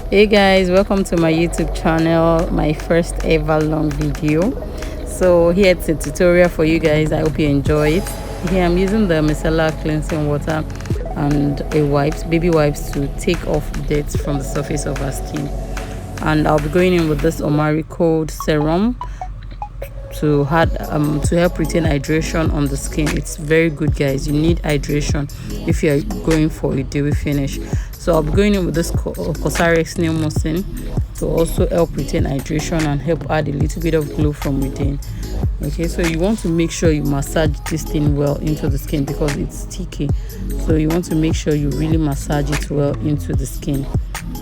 Hey guys, welcome to my YouTube channel, my first ever long video. So here it's a tutorial for you guys. I hope you enjoy it. Here I'm using the micellar cleansing water and a wipes, baby wipes, to take off dirt from the surface of our skin. And I'll be going in with this Omari Cold serum to help retain hydration on the skin. It's very good, guys. You need hydration if you're going for a dewy finish. So I'll be going in with this Cosrx nail mucin to also help retain hydration and help add a little bit of glow from within. Okay, so you want to make sure you massage this thing well into the skin because it's sticky. So you want to make sure you really massage it well into the skin.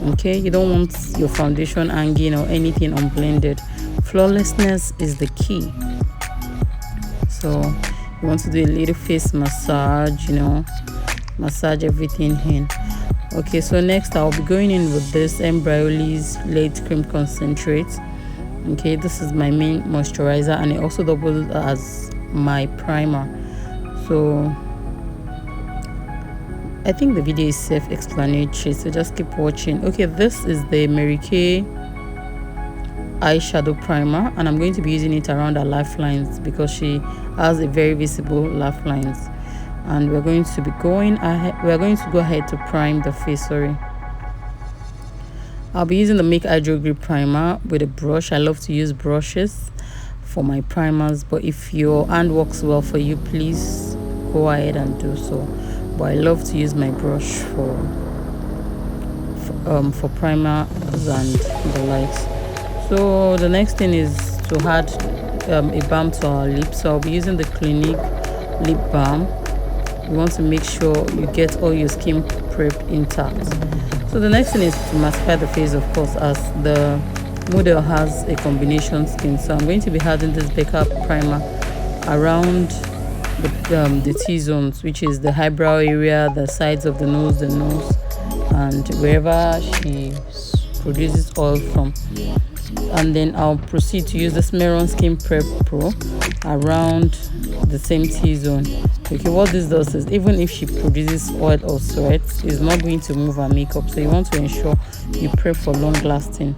Okay, you don't want your foundation hanging or anything unblended. Flawlessness is the key. So you want to do a little face massage, massage everything in. Okay, so next I'll be going in with this Embryolisse Late Cream Concentrate. Okay, this is my main moisturizer and it also doubles as my primer. So I think the video is self-explanatory, so just keep watching. Okay, this is the Mary Kay eyeshadow primer and I'm going to be using it around her laugh lines because she has a very visible laugh lines. And we're going to go ahead to prime the face. I'll be using the Make Hydro Grip primer with a brush. I love to use brushes for my primers, but if your hand works well for you, please go ahead and do so. But I love to use my brush for primers and the likes. So the next thing is to add a balm to our lips. So I'll be using the Clinique lip balm. You want to make sure you get all your skin prep intact. So the next thing is to mattify the face, of course, as the model has a combination skin. So I'm going to be adding this Becca primer around the T-zones, which is the eyebrow area, the sides of the nose, and wherever she produces oil from. And then I'll proceed to use this Meron Skin Prep Pro around the same T-zone. Okay, what this does is even if she produces oil or sweat, it's not going to move her makeup. So you want to ensure you prep for long lasting.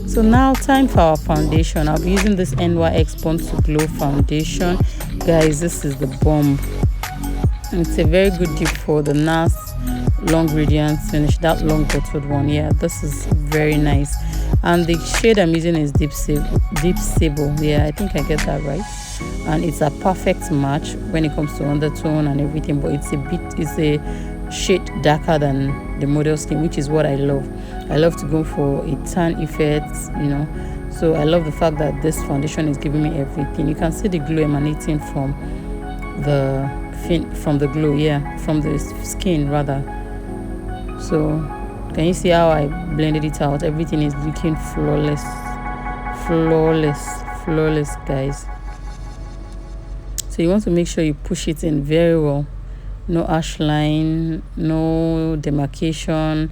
So now time for our foundation. I'll be using this NYX Born to Glow foundation. Guys, this is the bomb. It's a very good dupe for the NARS long radiant finish, that long bottled one. Yeah, this is very nice. And the shade I'm using is Deep Sable. Yeah, I think I get that right. And it's a perfect match when it comes to undertone and everything, but it's a shade darker than the model skin, which is what I love. I love to go for a tan effect, so I love the fact that this foundation is giving me everything. You can see the glow emanating from the skin rather. So can you see how I blended it out? Everything is looking flawless, guys. So you want to make sure you push it in very well. No harsh line, no demarcation.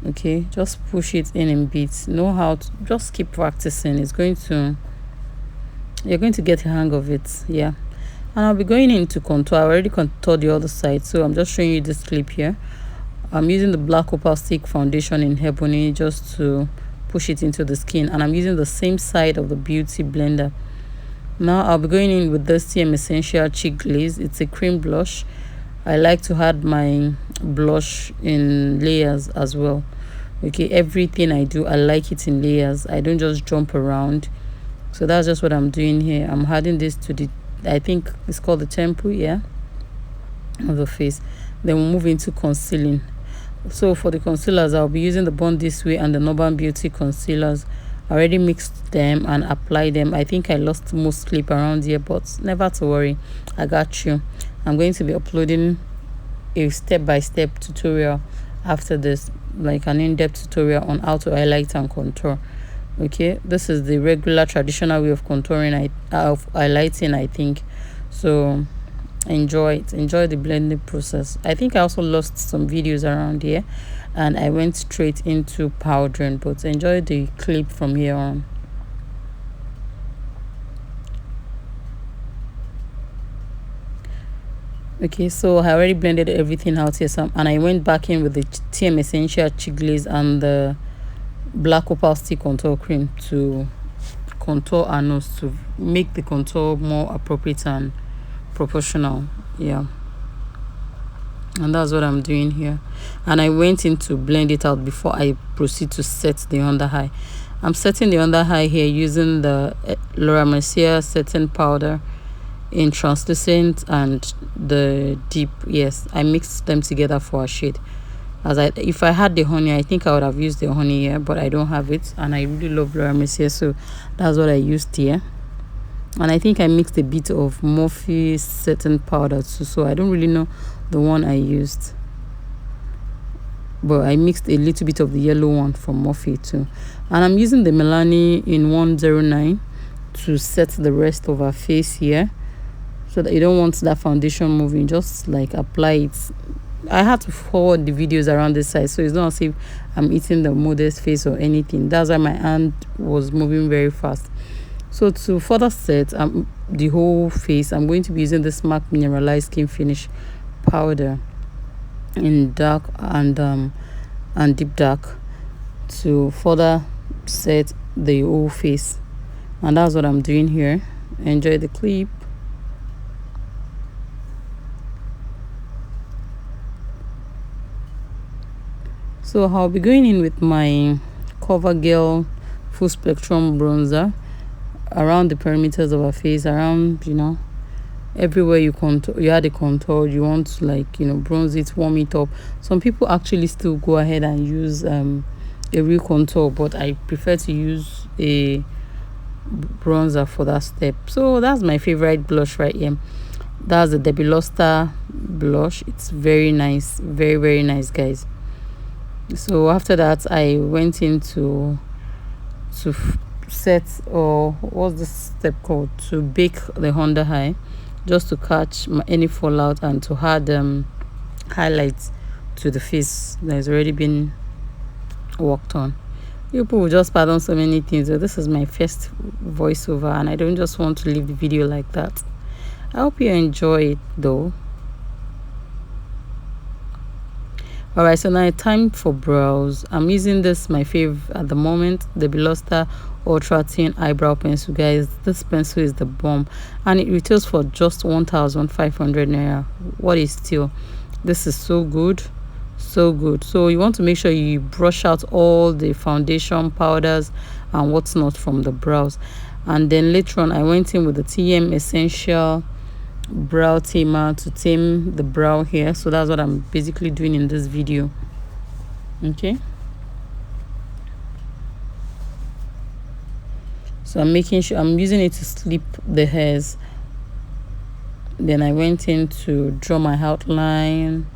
Okay, just push it in bits. Know how to just keep practicing. You're going to get a hang of it. Yeah. And I'll be going into contour. I already contoured the other side, so I'm just showing you this clip here. I'm using the Black Opal Stick foundation in Ebony just to push it into the skin, and I'm using the same side of the beauty blender. Now I'll be going in with this TM Essential Cheek Glaze. It's a cream blush. I like to add my blush in layers as well. Okay, everything I do, I like it in layers. I don't just jump around. So that's just what I'm doing here. I'm adding this to the, I think it's called the temple, yeah, of the face. Then we'll move into concealing. So for the concealers, I'll be using the Born This Way and the Northern Beauty concealers. I already mixed them and applied them. I think I lost most clip around here, but never to worry, I got you. I'm going to be uploading a step-by-step tutorial after this, like an in-depth tutorial on how to highlight and contour. Okay, this is the regular traditional way of contouring, of highlighting, I think. So enjoy the blending process. I think I also lost some videos around here and I went straight into powdering, but enjoy the clip from here on. Okay, so I already blended everything out here, and I went back in with the TM Essential Cheek Glaze and the black opal stick contour cream to contour our nose, to make the contour more appropriate and proportional. Yeah, and that's what I'm doing here. And I went in to blend it out before I proceed to set the under eye. I'm setting the under eye here using the Laura Mercier setting powder in translucent and the deep. Yes, I mixed them together for a shade. If I had the honey, I think I would have used the honey here, but I don't have it, and I really love Laura Mercier, so that's what I used here. And I think I mixed a bit of Morphe setting powder too, so I don't really know the one I used, but I mixed a little bit of the yellow one from Morphe too. And I'm using the Milani in 109 to set the rest of her face here, so that you don't want that foundation moving, just like apply it. I had to forward the videos around this side, so it's not as if I'm eating the model's face or anything. That's why my hand was moving very fast. So to further set the whole face, I'm going to be using this MAC Mineralized Skin Finish powder in dark and deep dark to further set the whole face. And that's what I'm doing here. Enjoy the clip. So I'll be going in with my CoverGirl Full Spectrum Bronzer around the perimeters of her face, around, everywhere you had a contour, you want to, like, bronze it, warm it up. Some people actually still go ahead and use a real contour, but I prefer to use a bronzer for that step. So that's my favorite blush right here. That's the Debbie Luster blush. It's very nice, very, very nice, guys. So after that, I went into set, or what's this step called, to bake the under eye, just to catch any fallout and to add highlights to the face that has already been worked on. People will just pardon so many things. So this is my first voiceover, and I don't just want to leave the video like that. I hope you enjoy it though. Alright, so now time for brows. I'm using this, my fave at the moment, the Luster Ultra Thin Eyebrow Pencil, guys. This pencil is the bomb, and it retails for just 1,500 naira. What is still? This is so good, so good. So you want to make sure you brush out all the foundation, powders, and what's not from the brows. And then later on, I went in with the TM Essential Brow Tamer to tame the brow hair. So that's what I'm basically doing in this video. Okay, so I'm making sure I'm using it to slip the hairs. Then I went in to draw my outline.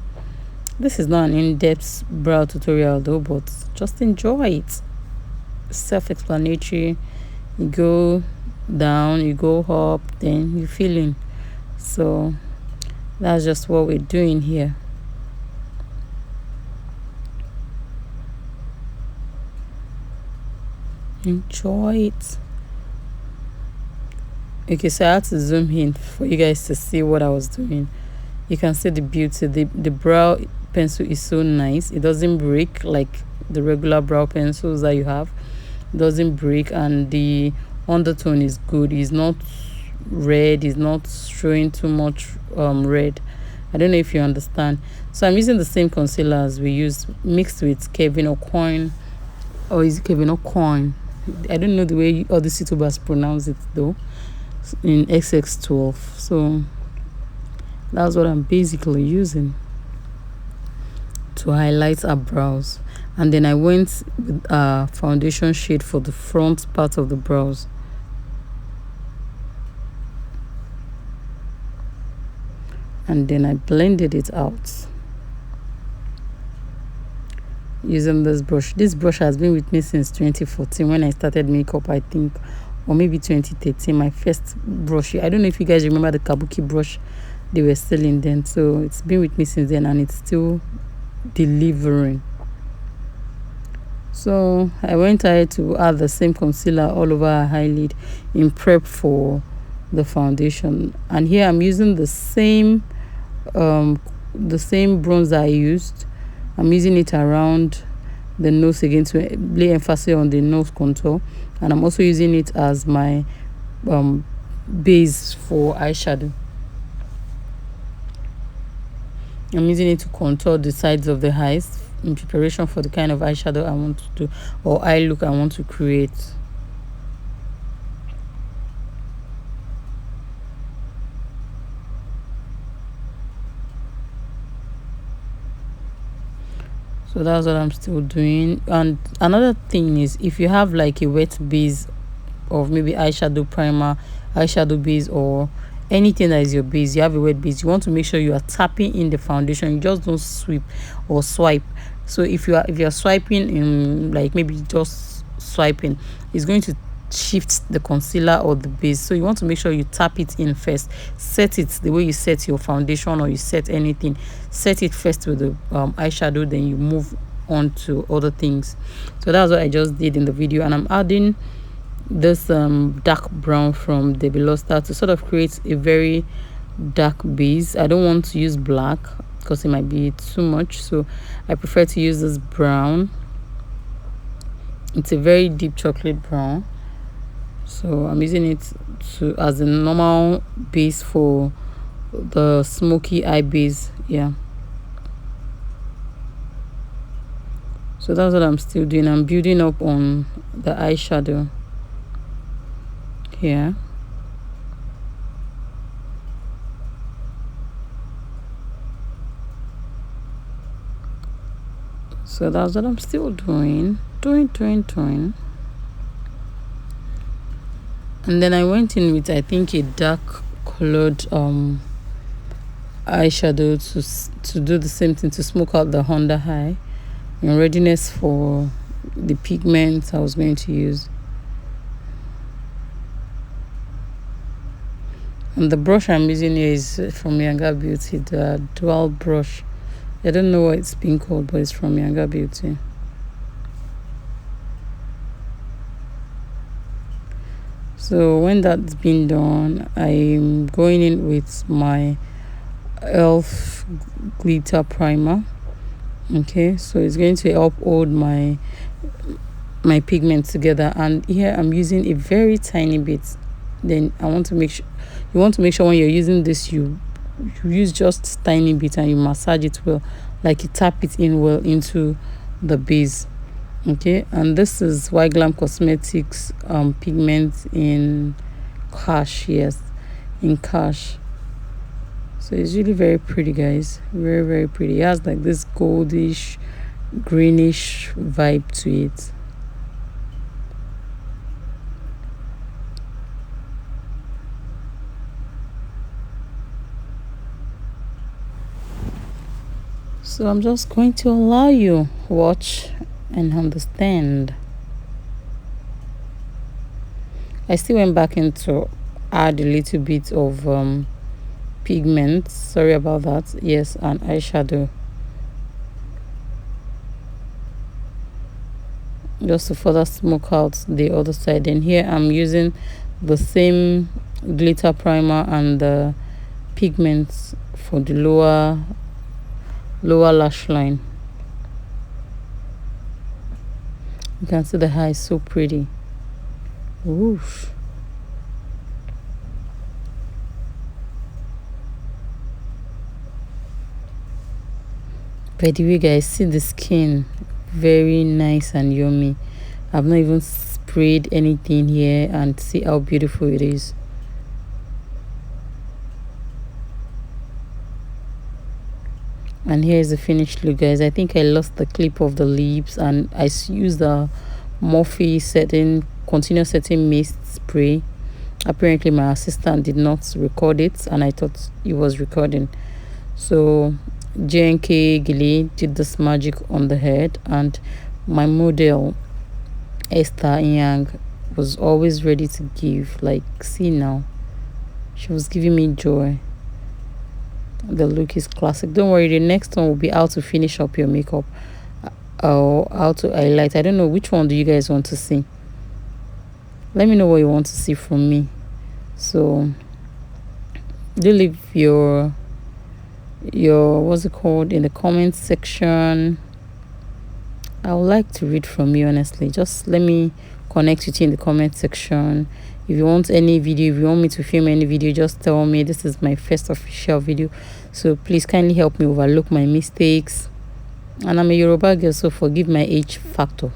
This is not an in-depth brow tutorial though, but just enjoy it. Self-explanatory. You go down, you go up, then you fill in. So that's just what we're doing here. Enjoy it. Okay, so I had to zoom in for you guys to see what I was doing. You can see the beauty. The brow pencil is so nice. It doesn't break like the regular brow pencils that you have. It doesn't break, and the undertone is good. It's not red, is not showing too much red. I don't know if you understand. So I'm using the same concealer as we used, mixed with Kevin O'Coin, or is it Kevin O'Coin? I don't know the way all the YouTubers pronounce it though, in XX12. So that's what I'm basically using to highlight our brows. And then I went with a foundation shade for the front part of the brows. And then I blended it out using this brush. This brush has been with me since 2014 when I started makeup, I think, or maybe 2013, my first brush. I don't know if you guys remember the Kabuki brush they were selling then. So it's been with me since then, and it's still delivering. So I went ahead to add the same concealer all over her eyelid in prep for the foundation. And here I'm using the same bronzer I used. I'm using it around the nose again to lay emphasis on the nose contour, and I'm also using it as my base for eyeshadow. I'm using it to contour the sides of the eyes in preparation for the kind of eyeshadow I want to do, or eye look I want to create. So that's what I'm still doing. And another thing is, if you have like a wet base of maybe eyeshadow primer, eyeshadow base, or anything that is your base, you have a wet base, you want to make sure you are tapping in the foundation. You just don't sweep or swipe. So if you're swiping in, like maybe just swiping, it's going to shift the concealer or the base. So you want to make sure you tap it in first. Set it the way you set your foundation, or you set anything. Set it first with the eyeshadow, then you move on to other things. So that's what I just did in the video, and I'm adding this dark brown from the Belosta to sort of create a very dark base. I don't want to use black because it might be too much, so I prefer to use this brown. It's a very deep chocolate brown, so I'm using it as a normal base for the smoky eye base. Yeah, so that's what I'm still doing. I'm building up on the eyeshadow here. So that's what I'm still doing. And then I went in with, I think, a dark colored eyeshadow to do the same thing, to smoke out the under eye in readiness for the pigment I was going to use. And the brush I'm using here is from Younger Beauty, the dual brush. I don't know what it's being called, but it's from Younger Beauty. So when that's been done, I'm going in with my elf glitter primer. Okay, so it's going to help hold my pigment together. And here I'm using a very tiny bit. Then I want to make sure, you want to make sure when you're using this, you use just tiny bit and you massage it well, like you tap it in well into the base. Okay, and this is White Glam Cosmetics pigment in Cash. Yes, in Cash. So it's really very pretty, guys. Very, very pretty. It has like this goldish greenish vibe to it. So I'm just going to allow you watch and understand. I still went back in to add a little bit of pigment. Sorry about that. Yes, and eyeshadow, just to further smoke out the other side. And here I'm using the same glitter primer and the pigments for the lower lash line. You can see the eye is so pretty. Oof. By the way, guys, see the skin, very nice and yummy. I've not even sprayed anything here, and see how beautiful it is. And here is the finished look, guys. I think I lost the clip of the lips, and I used the Morphe continuous setting mist spray. Apparently my assistant did not record it, and I thought it was recording. So JNK Gilly did this magic on the head, and my model Esther Yang was always ready to give. Like, see now, she was giving me joy. The look is classic. Don't worry, the next one will be how to finish up your makeup, or how to highlight. I don't know, which one do you guys want to see? Let me know what you want to see from me. So do leave your what's it called in the comment section. I would like to read from you, honestly. Just let me connect with you in the comment section. If you want any video, if you want me to film any video, just tell me. This is my first official video, so please kindly help me overlook my mistakes. And I'm a Yoruba girl, so forgive my age factor.